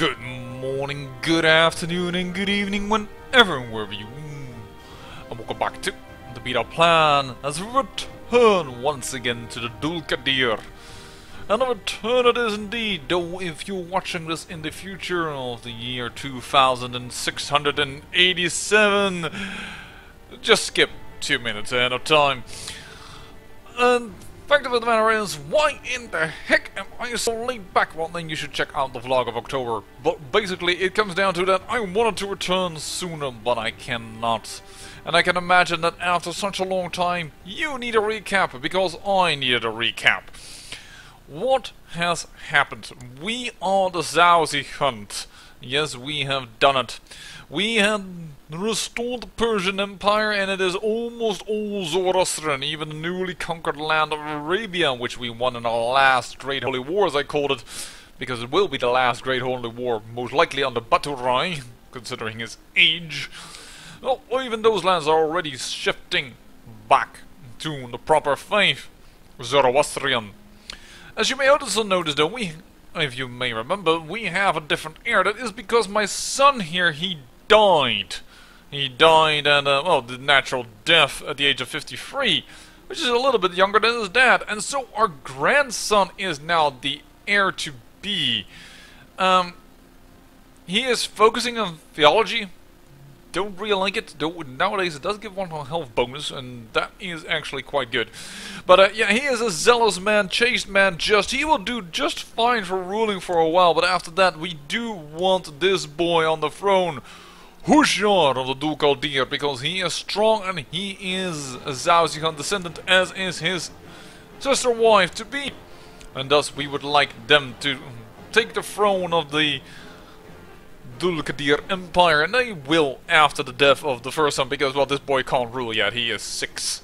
Good morning, good afternoon, and good evening, whenever and wherever you and welcome back to the beta plan as we return once again to the Dulkadir. And a return it is indeed, though if you're watching this in the future of the year 2687, just skip 2 minutes ahead of time. And fact of the matter is, why in the heck am I so late back? Well, then you should check out the vlog of October. But basically, it comes down to that I wanted to return sooner, but I cannot. And I can imagine that after such a long time, you need a recap, because I needed a recap. What has happened? We are the Zaozi hunt. Yes, we have done it. We have restored the Persian Empire, and it is almost all Zoroastrian, even the newly conquered land of Arabia, which we won in our last Great Holy War, as I called it, because it will be the last Great Holy War, most likely under Baturai, considering his age. Well, even those lands are already shifting back to the proper faith, Zoroastrian. As you may also notice, though, if you may remember, we have a different heir. That is because my son here, he died. He died and, well, the natural death at the age of 53, which is a little bit younger than his dad. And so our grandson is now the heir-to-be. He is focusing on theology. Don't really like it, though nowadays it does give one a health bonus, and that is actually quite good. But yeah, he is a zealous man, chaste man, just. He will do just fine for ruling for a while, but after that we do want this boy on the throne, Hushar of the Dulkadir, because he is strong and he is a Zaozihan descendant, as is his sister wife to be. And thus we would like them to take the throne of the Dulkadir Empire, and they will after the death of the first son, because, well, this boy can't rule yet, he is 6.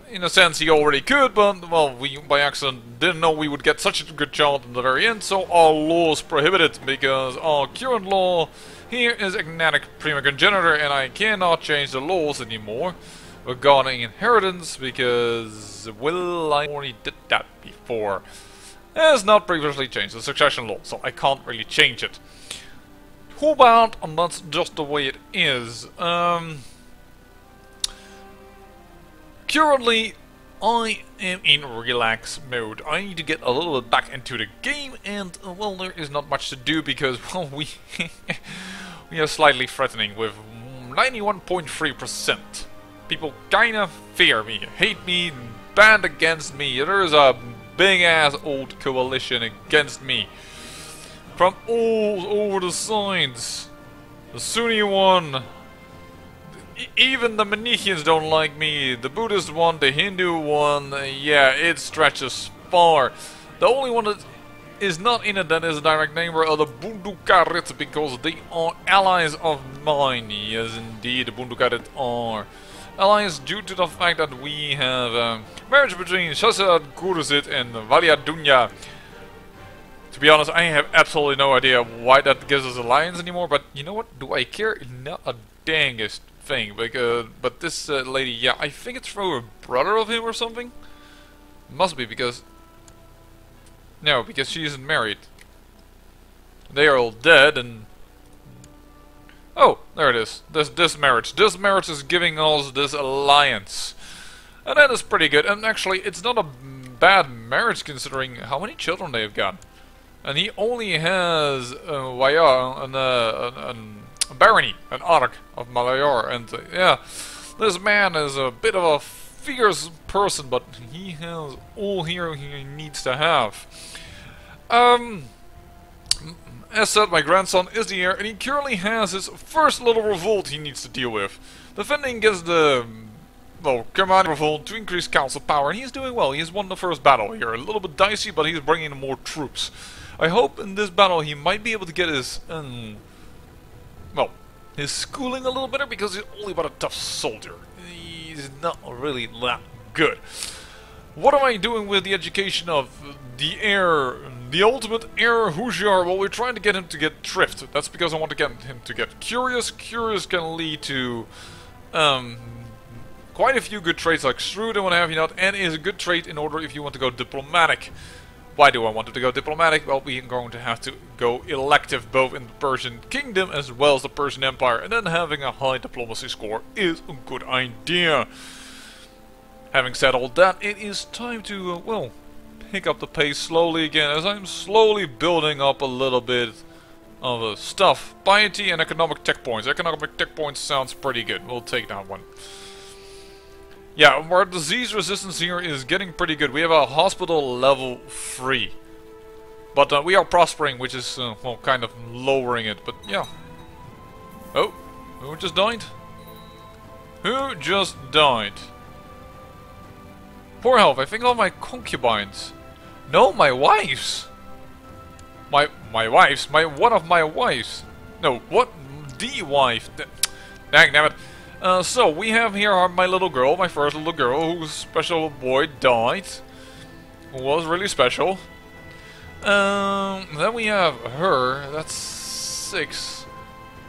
In a sense he already could, but, well, we by accident didn't know we would get such a good child in the very end, so our laws prohibit it, because our current law here is agnatic primogeniture, and I cannot change the laws anymore regarding inheritance, because, well, I already did that before. It has not previously changed the succession law, so I can't really change it. Who bound, and that's just the way it is. Currently, I am in relax mode. I need to get a little bit back into the game, and, well, there is not much to do because, well, we are slightly threatening with 91.3%. People kinda fear me, hate me, band against me. There is a big-ass old coalition against me. From all over the sides. The Sunni one. Even the Manichaeans don't like me. The Buddhist one, the Hindu one. Yeah, it stretches far. The only one that is not in it that is a direct neighbor are the Bundukarit, because they are allies of mine. Yes, indeed, the Bundukarit are allies due to the fact that we have marriage between Shasad Kuruzit and Valia Dunya. To be honest, I have absolutely no idea why that gives us alliance anymore, but you know what? Do I care? Not a dangest thing. But this lady, yeah, I think it's through a brother of him or something. Must be, because... No, because she isn't married. They are all dead, and... Oh, there it is. This marriage. This marriage is giving us this alliance. And that is pretty good. And actually, it's not a bad marriage considering how many children they've got. And he only has a barony, an arc of Malayar, and yeah, this man is a bit of a fierce person, but he has all here he needs to have. As said, my grandson is the heir, and he currently has his first little revolt he needs to deal with. Defending against the, well, command revolt to increase council power, and he's doing well. He has won the first battle here. A little bit dicey, but he's bringing in more troops. I hope in this battle he might be able to get his, well, his schooling a little better, because he's only but a tough soldier. He's not really that good. What am I doing with the education of the heir, the ultimate heir Hushar? Well, we're trying to get him to get thrift. That's because I want to get him to get curious. Curious can lead to, quite a few good traits like shrewd and what have you not, and is a good trait in order if you want to go diplomatic. Why do I want to go diplomatic? Well, we are going to have to go elective both in the Persian Kingdom as well as the Persian Empire, and then having a high diplomacy score is a good idea. Having said all that, it is time to, well, pick up the pace slowly again, as I'm slowly building up a little bit of stuff. Piety and economic tech points. Economic tech points sounds pretty good. We'll take that one. Yeah, our disease resistance here is getting pretty good. We have a hospital level 3. But we are prospering, which is, well, kind of lowering it. But, yeah. Oh, who just died? Who just died? Poor health. I think all my concubines. No, my wives. My wives? One of my wives. No, what? The wife. Dang, damn it. So, we have here my little girl, my first little girl, whose special boy died. Who was really special. Then we have her, that's 6.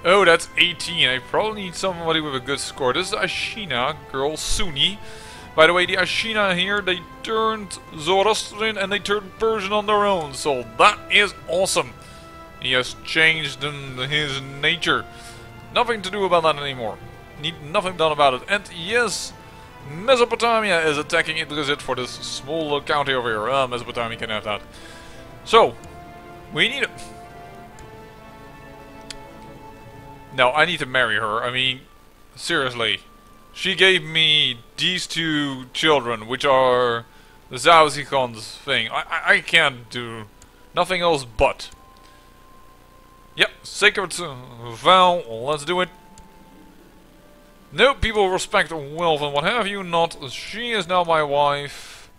Oh, that's 18. I probably need somebody with a good score. This is Ashina, girl Sunni. By the way, the Ashina here, they turned Zoroastrian and they turned Persian on their own. So, that is awesome. He has changed his nature. Nothing to do about that anymore. Need nothing done about it. And yes, Mesopotamia is attacking it for this small little county over here. Mesopotamia can have that. So, we need it. Now, I need to marry her. I mean, seriously. She gave me these 2 children, which are the Zauzikon's thing. I can't do nothing else but. Yep, sacred vow. Let's do it. No, people respect wealth and what have you not. She is now my wife.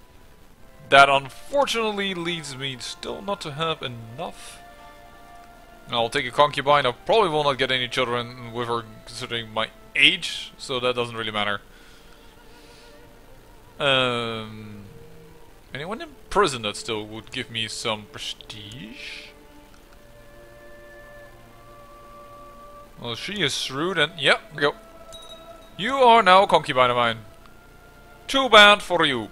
That unfortunately leads me still not to have enough. I'll take a concubine. I probably will not get any children with her considering my age, so that doesn't really matter. Anyone in prison that still would give me some prestige? Well, she is shrewd and... Yep, yeah, go. You are now a concubine of mine. Too bad for you.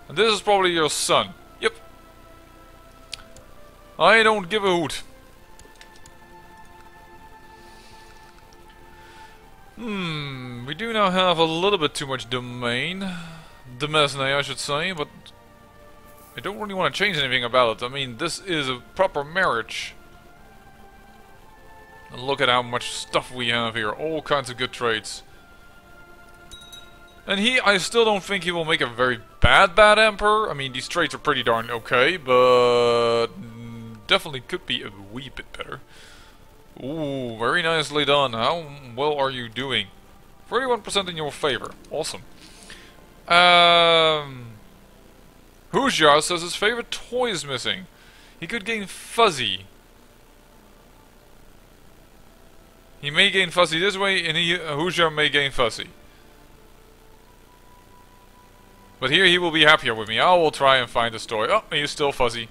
And this is probably your son. Yep. I don't give a hoot. We do now have a little bit too much domain. Demesne, I should say, but I don't really want to change anything about it. I mean, this is a proper marriage. And look at how much stuff we have here. All kinds of good traits. And I still don't think he will make a very bad emperor. I mean, these traits are pretty darn okay, but definitely could be a wee bit better. Ooh, very nicely done. How well are you doing? 31% in your favor. Awesome. Hujar says his favorite toy is missing. He could gain Fuzzy. He may gain Fuzzy this way, and Hujar may gain Fuzzy. But here he will be happier with me. I will try and find this toy. Oh, he's still Fuzzy.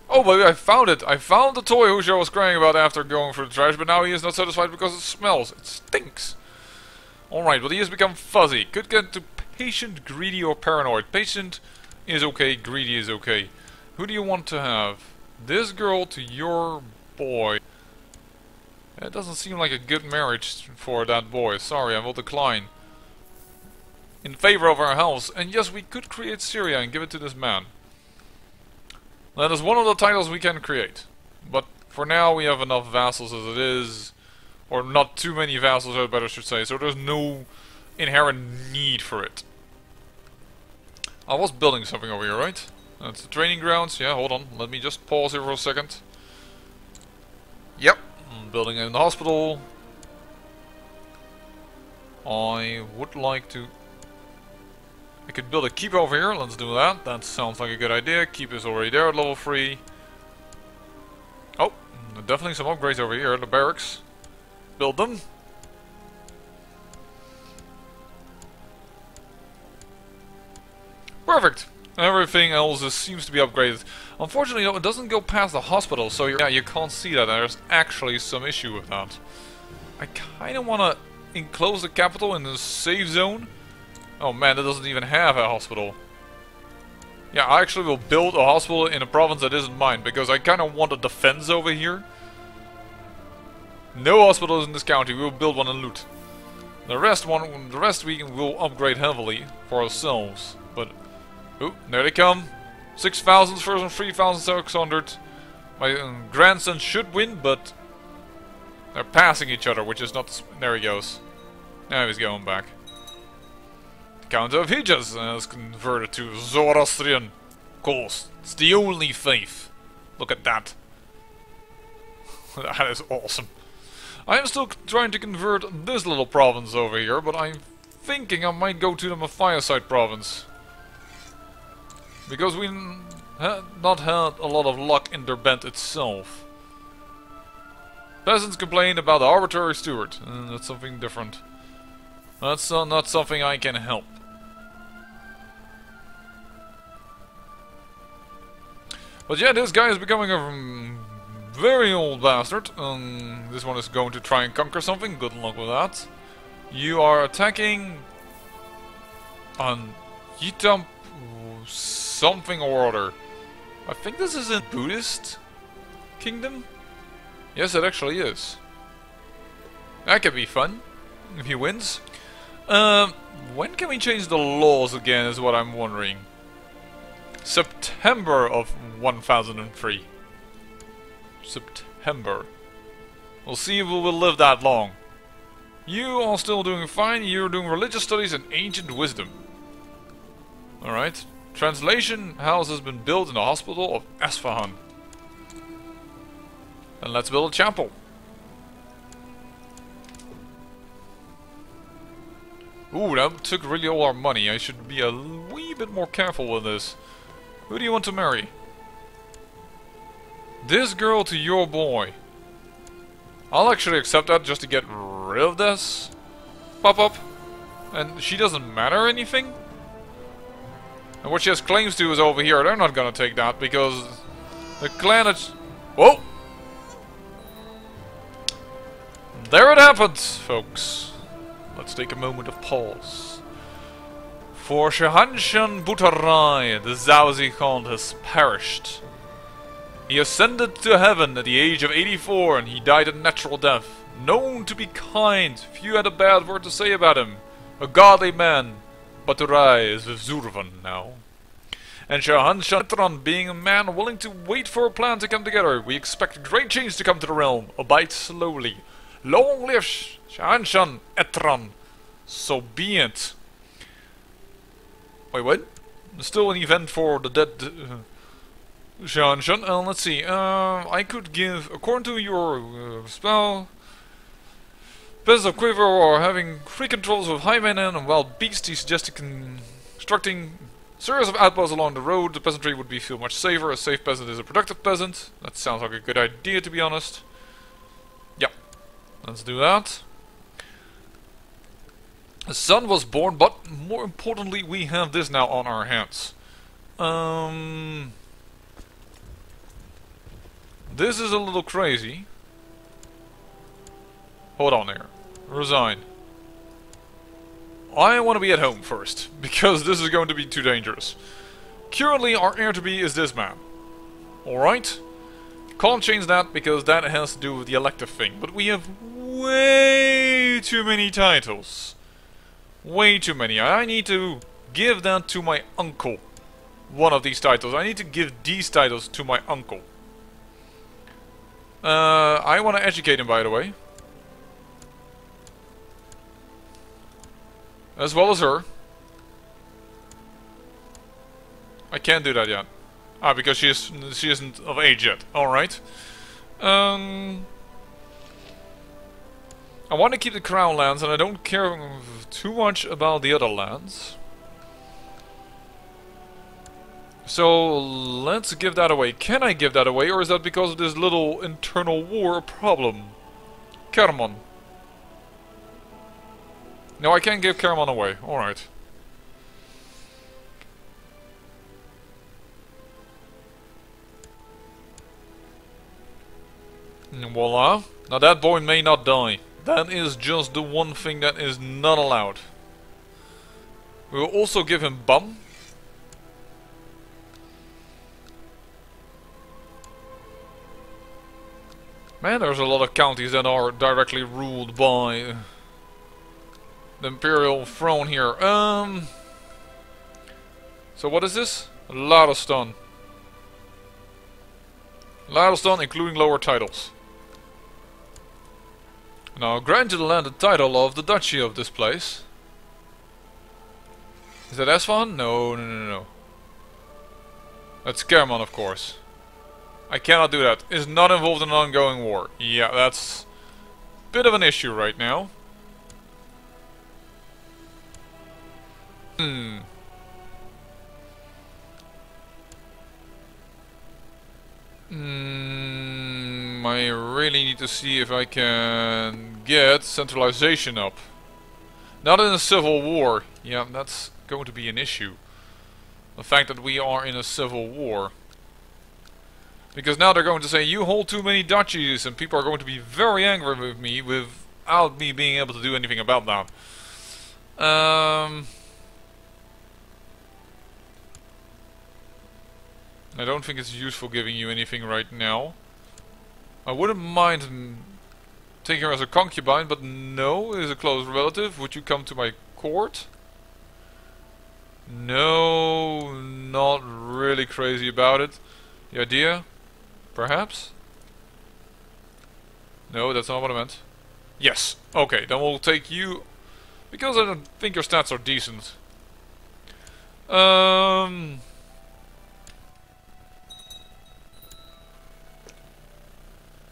Oh, but I found it. I found the toy Hujar was crying about after going through the trash, but now he is not satisfied because it smells. It stinks. Alright, but he has become Fuzzy. Could get to patient, greedy, or paranoid. Patient is okay, greedy is okay. Who do you want to have? This girl to your boy. It doesn't seem like a good marriage for that boy. Sorry, I will decline. In favor of our house. And yes, we could create Syria and give it to this man. That is one of the titles we can create. But for now we have enough vassals as it is. Or not too many vassals, I better should say. So there's no inherent need for it. I was building something over here, right? That's the training grounds. Yeah, hold on. Let me just pause here for a second. Yep. I'm building in the hospital. I would like to... I could build a keep over here. Let's do that. That sounds like a good idea. Keep is already there at level 3. Oh, definitely some upgrades over here. The barracks. Build them. Perfect. Everything else seems to be upgraded. Unfortunately, though, it doesn't go past the hospital, so you can't see that. There's actually some issue with that. I kind of want to enclose the capital in the safe zone. Oh man, that doesn't even have a hospital. Yeah, I actually will build a hospital in a province that isn't mine, because I kind of want a defense over here. No hospitals in this county, we will build one in Loot. The rest we will upgrade heavily for ourselves. But, oh, there they come. 6,000 versus 3,600. My grandson should win, but they're passing each other, which is not... There he goes. Now he's going back. The Count of Hijaz has converted to Zoroastrian. Of course, it's the only faith. Look at that. That is awesome. I am still trying to convert this little province over here, but I'm thinking I might go to the Mafiasite province. Because we have not had a lot of luck in Derbent itself. Peasants complain about the arbitrary steward. That's something different. That's not something I can help. But yeah, this guy is becoming a very old bastard. This one is going to try and conquer something. Good luck with that. You are attacking on Yitam something or other. I think this is a Buddhist kingdom. Yes, it actually is. That could be fun if he wins. When can we change the laws again is what I'm wondering. September of 1003. September. We'll see if we will live that long. You are still doing fine. You're doing religious studies and ancient wisdom. Alright. Translation house has been built in the hospital of Esfahan. And let's build a chapel. Ooh, that took really all our money. I should be a wee bit more careful with this. Who do you want to marry? This girl to your boy. I'll actually accept that just to get rid of this pop-up. And she doesn't matter anything? And what she has claims to is over here. They're not gonna take that because the clan is... Whoa! There it happens, folks. Let's take a moment of pause. For Shahanshah Butarai, the Zawzi Khan has perished. He ascended to heaven at the age of 84 and he died a natural death. Known to be kind, few had a bad word to say about him. A godly man. Baturai is with Zurvan now. And Shahanshah Etran being a man willing to wait for a plan to come together. We expect great change to come to the realm, albeit slowly. Long live Shahanshah Etran. So be it. Wait, what? Still an event for the dead Shahanshah. Let's see. I could give, according to your spell, peasants of Quiver are having free controls with highwaymen and wild beasts. He suggested constructing series of outposts along the road. The peasantry would feel much safer. A safe peasant is a productive peasant. That sounds like a good idea, to be honest. Yeah, let's do that. A son was born, but more importantly, we have this now on our hands. This is a little crazy. Hold on there. Resign. I want to be at home first, because this is going to be too dangerous. Currently, our heir-to-be is this man. Alright? Can't change that, because that has to do with the elective thing. But we have way too many titles. Way too many. I need to give that to my uncle. One of these titles. I need to give these titles to my uncle. I want to educate him, by the way. As well as her. I can't do that yet. Ah, because she isn't of age yet. Alright. I want to keep the crown lands, and I don't care too much about the other lands. So, let's give that away. Can I give that away, or is that because of this little internal war a problem? Kerman. No, I can't give Kerman away. Alright. Voila. Now that boy may not die. That is just the one thing that is not allowed. We will also give him Bum. Man, there's a lot of counties that are directly ruled by the Imperial throne here. So what is this? Ladostan. Ladostan, including lower titles. Now, grant you the landed title of the Duchy of this place. Is that Esfahan? No, no, no, no. That's Kerman, of course. I cannot do that. Is not involved in an ongoing war. Yeah, that's a bit of an issue right now. I really need to see if I can get centralization up. Not in a civil war. Yeah, that's going to be an issue. The fact that we are in a civil war. Because now they're going to say, you hold too many duchies, and people are going to be very angry with me without me being able to do anything about that. I don't think it's useful giving you anything right now. I wouldn't mind taking her as a concubine, but no, is a close relative. Would you come to my court? No, not really crazy about it. The idea? Perhaps? No, that's not what I meant. Yes, okay, then we'll take you, because I don't think your stats are decent.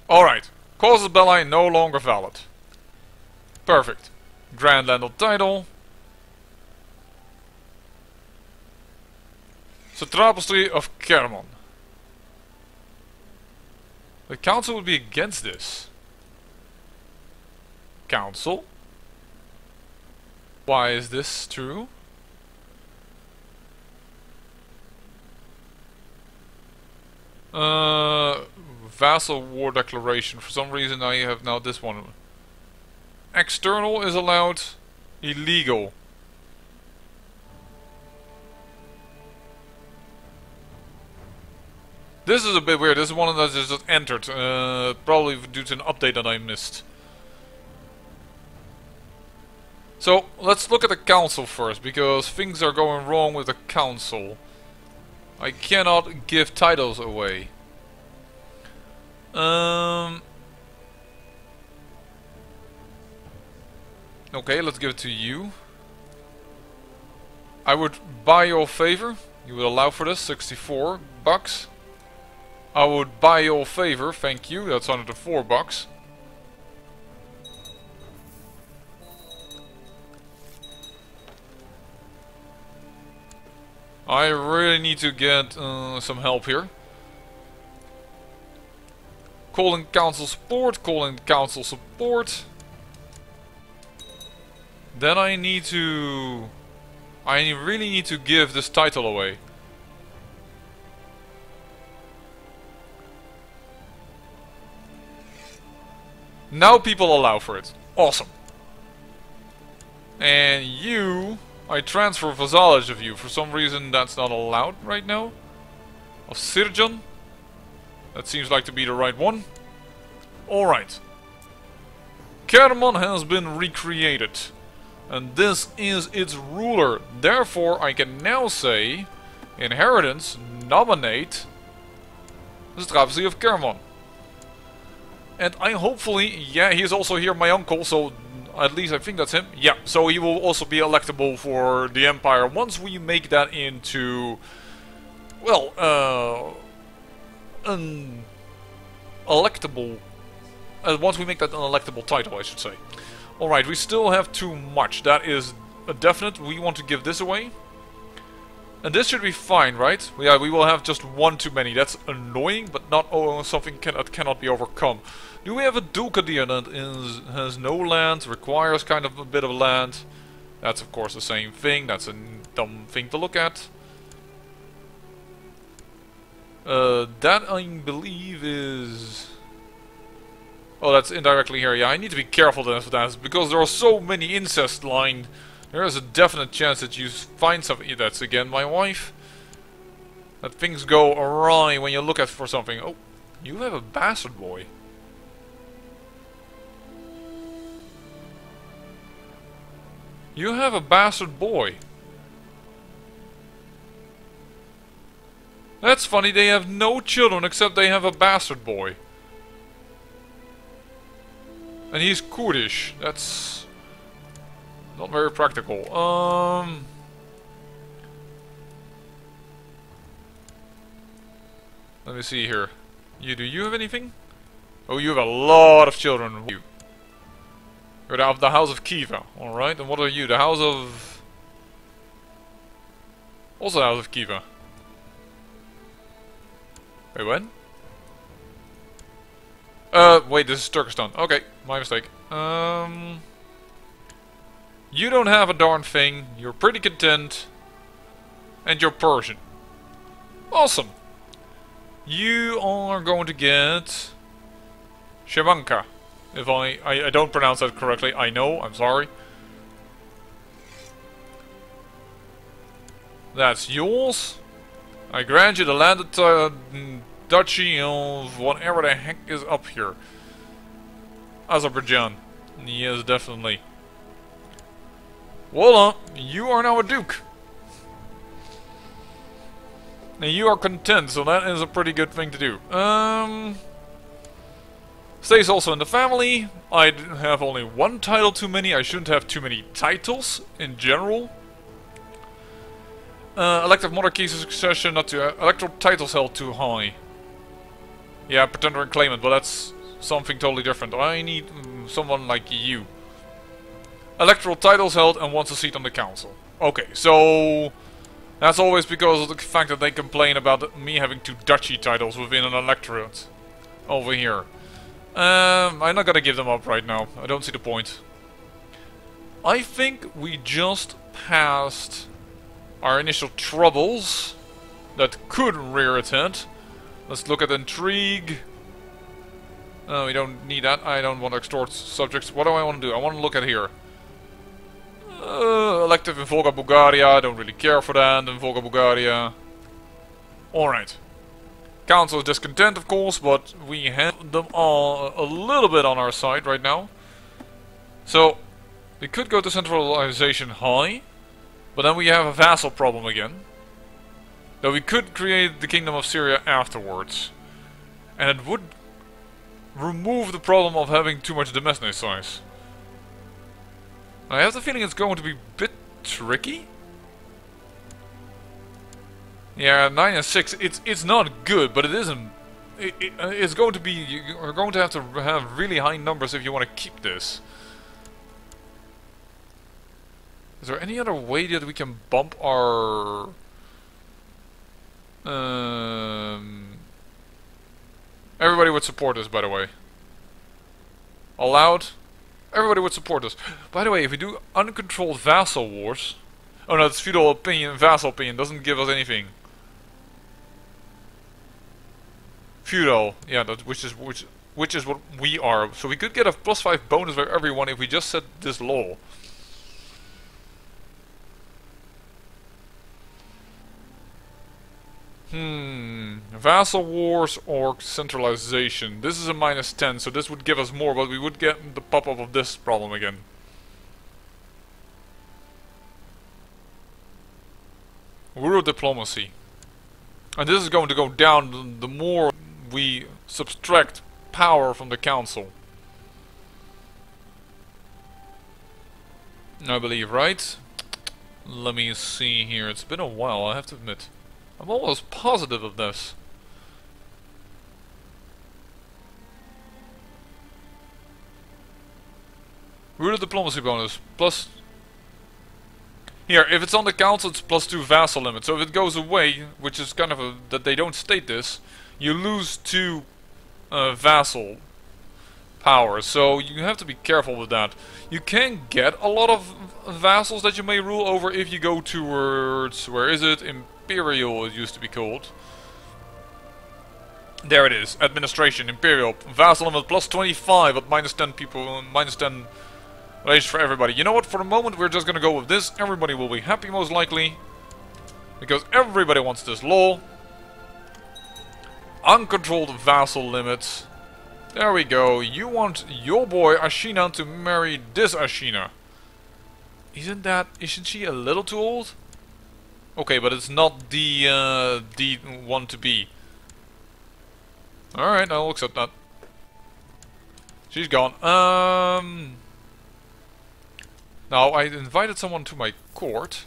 Alright, Causes Belli no longer valid. Perfect. Grand Landed title. Satrapistry of Kerman. The council would be against this. Council? Why is this true? Vassal war declaration. For some reason I have now this one. External is allowed. Illegal. This is a bit weird. This is one that just entered. Probably due to an update that I missed. So, let's look at the council first, because things are going wrong with the council. I cannot give titles away. Okay, let's give it to you. I would buy your favor. You would allow for this, 64 bucks. I would buy your favor, thank you, that's 104 bucks. I really need to get some help here. Calling council support, calling council support. Then I need to... I really need to give this title away. Now people allow for it. Awesome. And you... I transfer vassalage of you. For some reason that's not allowed right now. Of Sirjan. That seems like to be the right one. Alright. Kerman has been recreated. And this is its ruler. Therefore I can now say... Inheritance, nominate... the Satrapistry of Kerman. And I hopefully... Yeah, he is also here, my uncle, so... At least I think that's him. Yeah, so he will also be electable for the Empire once we make that into... Well, an electable... once we make that an electable title, I should say. Alright, we still have too much. That is a definite. We want to give this away. And this should be fine, right? Yeah, we will have just one too many. That's annoying, but not something that cannot be overcome. Do we have a Dulcadir that has no land, requires kind of a bit of land? That's of course the same thing. That's a dumb thing to look at. That I believe is... Oh, that's indirectly here. Yeah, I need to be careful with that, because there are so many incest line. There is a definite chance that you find something. That's again my wife. That things go awry when you look at for something. Oh, you have a bastard boy. You have a bastard boy. That's funny, they have no children except they have a bastard boy. And he's Kurdish. That's not very practical. Let me see here. Do you have anything? Oh, you have a lot of children. You're of the House of Kiva, alright? And what are you? The House of... Also the House of Kiva. Wait, what? Wait, this is Turkestan. Okay, my mistake. You don't have a darn thing. You're pretty content. And you're Persian. Awesome. You are going to get... Shahanshah. If I don't pronounce that correctly, I know, I'm sorry. That's yours. I grant you the landed duchy of whatever the heck is up here. Azerbaijan. Yes, definitely. Voila, you are now a duke. And you are content, so that is a pretty good thing to do. Stays also in the family. I have only one title too many. I shouldn't have too many titles in general. Elective monarchy succession, not too... electoral titles held too high. Yeah, pretender and claimant, but that's something totally different. I need someone like you. Electoral titles held and wants a seat on the council. Okay, so... that's always because of the fact that they complain about me having 2 duchy titles within an electorate. Over here. I'm not gonna give them up right now. I don't see the point. I think we just passed our initial troubles that could rear its head. Let's look at intrigue. No, we don't need that. I don't want to extort subjects. What do I want to do? I want to look at here. Elective in Volga Bulgaria. I don't really care for that in Volga Bulgaria. Alright. Council is discontent, of course, but we have them all a little bit on our side right now. So, we could go to centralization high, but then we have a vassal problem again. Though we could create the Kingdom of Syria afterwards. And it would remove the problem of having too much demesne size. I have the feeling it's going to be a bit tricky. Yeah, 9 and 6. It's not good, but it isn't. It's going to be. You're going to have really high numbers if you want to keep this. Is there any other way that we can bump our? Everybody would support us, by the way. Allowed. Everybody would support us. By the way, if we do uncontrolled vassal wars... oh no, it's feudal opinion, vassal opinion, doesn't give us anything. Feudal, yeah, which is what we are. So we could get a +5 bonus for everyone if we just set this law. Vassal wars or centralization. This is a -10, so this would give us more, but we would get the pop-up of this problem again. Rural diplomacy. And this is going to go down the more we subtract power from the council. I believe, right? Let me see here. It's been a while, I have to admit. I'm almost positive of this. Rural diplomacy bonus. Plus... here, if it's on the council, it's +2 vassal limit. So if it goes away, which is kind of a... that they don't state this, you lose 2 vassal powers. So you have to be careful with that. You can get a lot of vassals that you may rule over if you go towards... where is it? Imperial, it used to be called. There it is. Administration, Imperial. Vassal limit +25 at -10 people, -10 relations for everybody. You know what? For the moment, we're just gonna go with this. Everybody will be happy, most likely. Because everybody wants this law. Uncontrolled vassal limits. There we go. You want your boy Ashina to marry this Ashina. Isn't she a little too old? Okay, but it's not the one to be. Alright, I'll accept that. She's gone. Now, I invited someone to my court.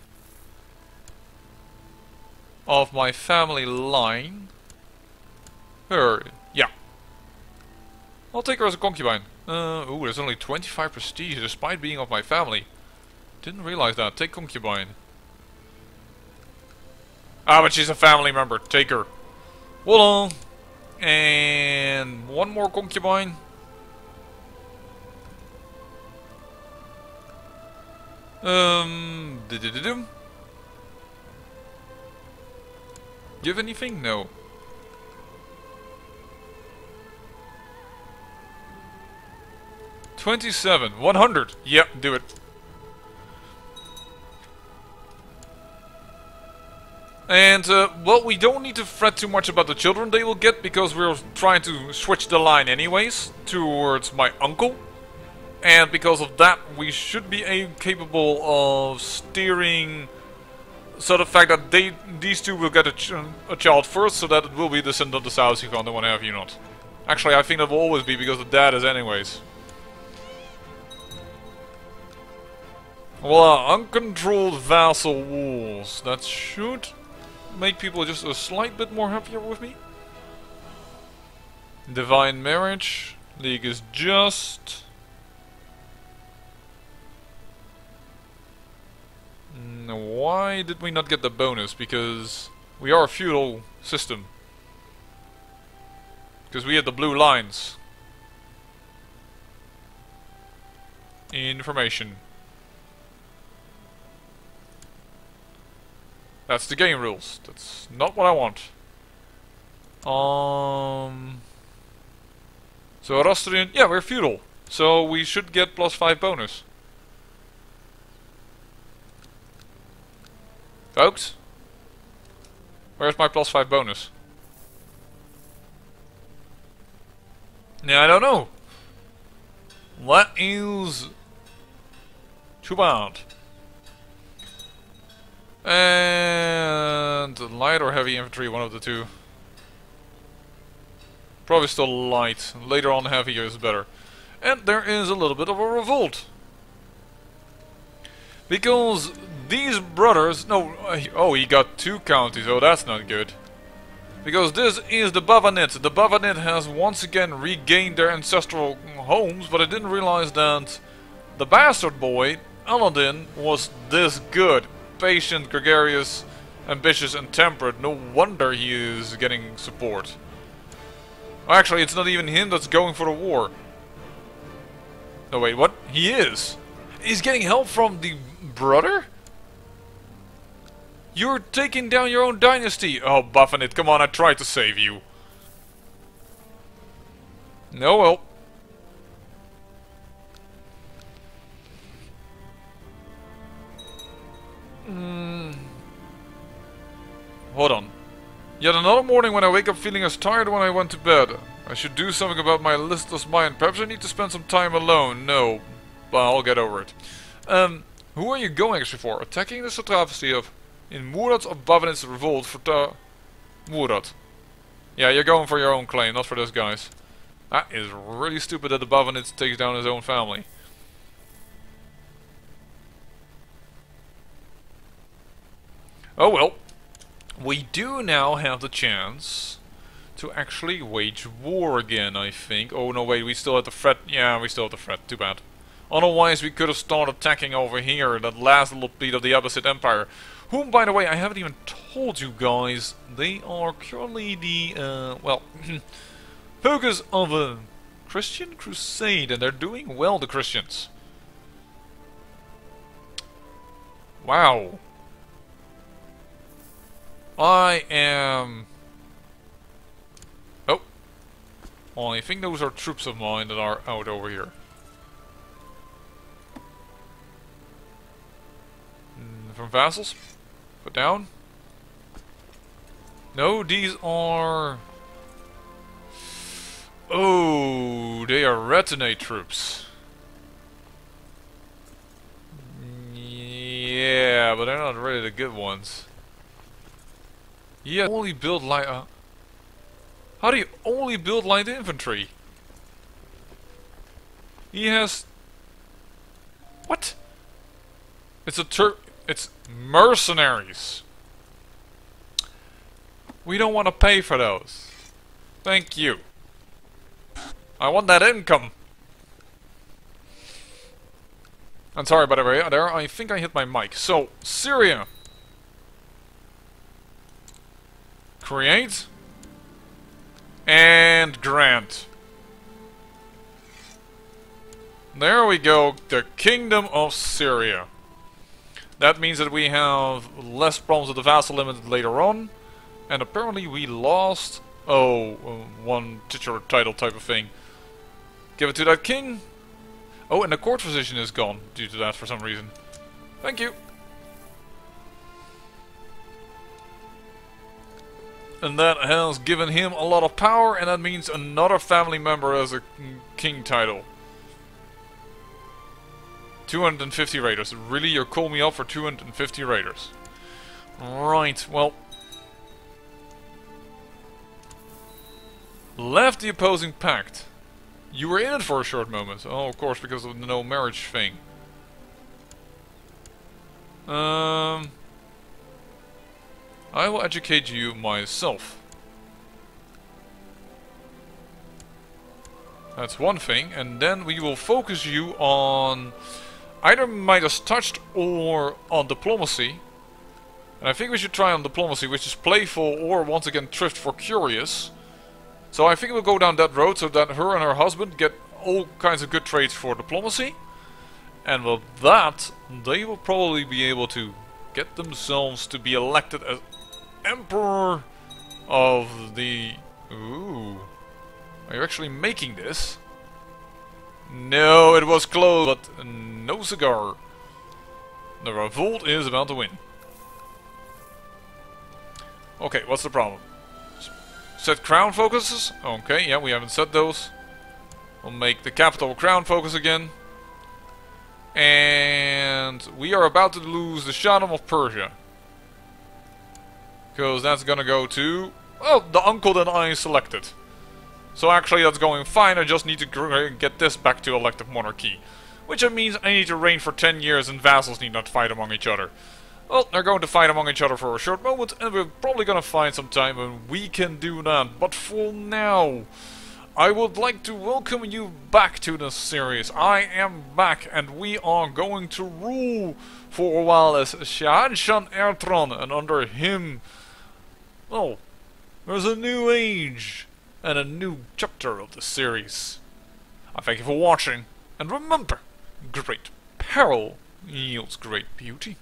Of my family line. Her, yeah. I'll take her as a concubine. Ooh, there's only 25 prestige despite being of my family. Didn't realize that. Take concubine. Ah, but she's a family member. Take her. Hold on. And one more concubine. Do you have anything? No. $27. 100. Yep, do it. And, well, we don't need to fret too much about the children they will get, because we're trying to switch the line anyways, towards my uncle. And because of that, we should be capable of steering, so the fact that these two will get a child first, so that it will be the descendant of the South, the one have you not. Actually, I think that will always be, because the dad is anyways. Well, uncontrolled vassal wars. That should make people just a slight bit more happier with me. Divine marriage. League is just. Why did we not get the bonus? Because we are a feudal system. Because we had the blue lines. Information. That's the game rules. That's not what I want. Zoroastrian, yeah, we're feudal. So we should get +5 bonus. Folks? Where's my +5 bonus? Yeah, I don't know. That is too bad. And light or heavy infantry, one of the two. Probably still light. Later on heavy is better. And there is a little bit of a revolt. Because these brothers... No, oh, he got 2 counties. Oh, that's not good. Because this is the Bavanit. The Bavanit has once again regained their ancestral homes, but I didn't realize that the bastard boy, Aladdin, was this good. Patient, gregarious, ambitious, and temperate. No wonder he is getting support. Actually, it's not even him that's going for the war. No, wait, what? He is. He's getting help from the brother? You're taking down your own dynasty. Oh, Buffinit, come on, I tried to save you. No, well. Hold on. Yet another morning when I wake up feeling as tired when I went to bed. I should do something about my listless mind. Perhaps I need to spend some time alone. No. But I'll get over it. Who are you going actually for? Attacking the satrapy of... In Murad of Bavanit's revolt for Murad. Yeah, you're going for your own claim, not for this guy's. That is really stupid that the Bavanit takes down his own family. Oh well. We do now have the chance to actually wage war again, I think. Oh no, wait, we still have the threat. Yeah, we still have the threat. Too bad. Otherwise, we could have started attacking over here, that last little bit of the Abbasid Empire. Whom, by the way, I haven't even told you guys, they are currently the, well, focus of a Christian crusade, and they're doing well, the Christians. Wow. I am... Oh. Well, I think those are troops of mine that are out over here. From vassals? Put down. No, these are... Oh, they are retinue troops. Yeah, but they're not really the good ones. Yeah, only build light. How do you only build light infantry? He has. What? It's It's mercenaries. We don't want to pay for those. Thank you. I want that income. I'm sorry, by the way. There, I think I hit my mic. So, Syria. Create. And grant. There we go. The Kingdom of Syria. That means that we have less problems with the vassal limit later on. And apparently we lost... one titular title type of thing. Give it to that king. Oh, and the court position is gone due to that for some reason. Thank you. And that has given him a lot of power, and that means another family member has a king title. 250 raiders. Really? You're calling me up for 250 raiders? Right, well... Left the opposing pact. You were in it for a short moment. Oh, of course, because of the no marriage thing. I will educate you myself. That's one thing, and then we will focus you on either Midas touched or on diplomacy. And I think we should try on diplomacy, which is playful or once again thrift for curious. So I think we'll go down that road so that her and her husband get all kinds of good traits for diplomacy. And with that, they will probably be able to get themselves to be elected as Emperor of the... Ooh. Are you actually making this? No, it was close, but no cigar. The revolt is about to win. Okay, what's the problem? Set crown focuses? Okay, yeah, we haven't set those. We'll make the capital crown focus again. And we are about to lose the Shah of Persia. Because that's gonna go to... well, the uncle that I selected. So actually that's going fine, I just need to get this back to elective monarchy. Which means I need to reign for 10 years and vassals need not fight among each other. Well, they're going to fight among each other for a short moment, and we're probably gonna find some time when we can do that. But for now, I would like to welcome you back to the series. I am back, and we are going to rule for a while as Shahanshah Etran, and under him, well, there's a new age and a new chapter of the series. I thank you for watching, and remember, great peril yields great beauty.